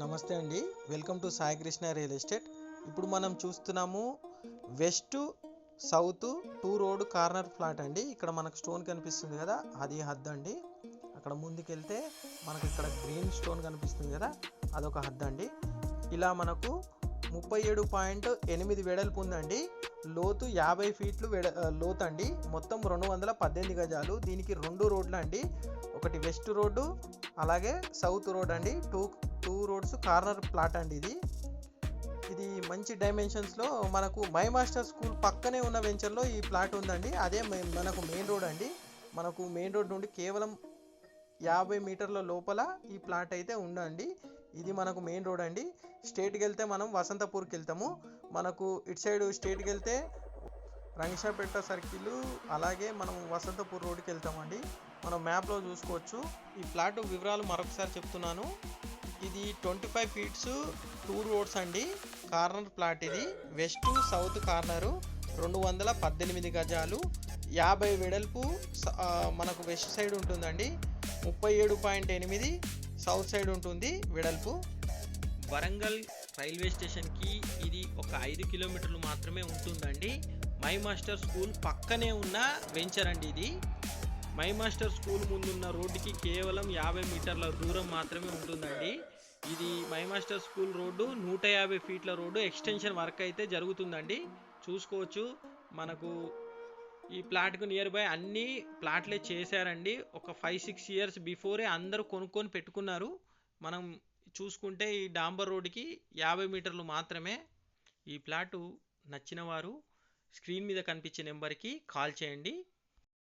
నమస్తే అండి. Welcome to Sai Krishna real estate. ఇప్పుడు మనం చూస్తున్నాము west south two road corner flat అండి. ఇక్కడ మనకు స్టోన్ కనిపిస్తుంది కదా, అది హద్దు అండి. అక్కడ ముందుకెళ్తే మనకు ఇక్కడ గ్రీన్ స్టోన్ కనిపిస్తుంది కదా, అదొక హద్దు అండి. ఇలా మనకు 37.8 వెడల్పు ఉందండి. లోతు 50 ఫీట్లు లోతు అండి. మొత్తం 218 గజాలు. దీనికి 2 రోడ్లు అండి. ఒకటి వెస్ట్ రోడ్డు అలాగే సౌత్ రోడ్ అండి. టూ రోడ్స్ కార్నర్ ప్లాట్ అండి. ఇది మంచి డైమెన్షన్స్లో మనకు మై మాస్టర్ స్కూల్ పక్కనే ఉన్న వెంచర్లో ఈ ప్లాట్ ఉందండి. అదే మనకు మెయిన్ రోడ్ అండి. మనకు మెయిన్ రోడ్ నుండి కేవలం 50 మీటర్ల లోపల ఈ ప్లాట్ అయితే ఉందండి. ఇది మనకు మెయిన్ రోడ్ అండి. స్ట్రేట్కి వెళ్తే మనం వసంతపూర్కి వెళ్తాము. మనకు ఇటు సైడ్ స్ట్రేట్కి వెళ్తే రంగశాపేట సర్కిల్, అలాగే మనం వసంతపూర్ రోడ్కి వెళ్తామండి. మనం మ్యాప్లో చూసుకోవచ్చు. ఈ ప్లాట్ వివరాలు మరొకసారి చెప్తున్నాను. ఇది 25 ఫీట్స్ 2 రోడ్స్ అండి. కార్నర్ ప్లాట్ ఇది. వెస్ట్ సౌత్ కార్నరు 218 గజాలు. 50 వెడల్పు మనకు వెస్ట్ సైడ్ ఉంటుందండి. 37.8 సౌత్ సైడ్ ఉంటుంది వెడల్పు. వరంగల్ రైల్వే స్టేషన్కి ఇది ఒక 5 కిలోమీటర్లు మాత్రమే ఉంటుందండి. మై మాస్టర్ స్కూల్ పక్కనే ఉన్న వెంచర్ అండి ఇది. మై మాస్టర్ స్కూల్ ముందున్న రోడ్డుకి కేవలం 50 మీటర్ల దూరం మాత్రమే ఉంటుందండి. ఇది మై మాస్టర్ స్కూల్ రోడ్డు 150 ఫీట్ల రోడ్డు ఎక్స్టెన్షన్ వర్క్ అయితే జరుగుతుందండి. చూసుకోవచ్చు. మనకు ఈ ప్లాట్కు నియర్ బై అన్ని ప్లాట్లే చేశారండి. ఒక 5-6 ఇయర్స్ బిఫోరే అందరూ కొనుక్కొని పెట్టుకున్నారు. మనం చూసుకుంటే ఈ డాంబర్ రోడ్డుకి 50 మీటర్లు మాత్రమే. ఈ ప్లాటు నచ్చిన వారు స్క్రీన్ మీద కనిపించే నెంబర్కి కాల్ చేయండి.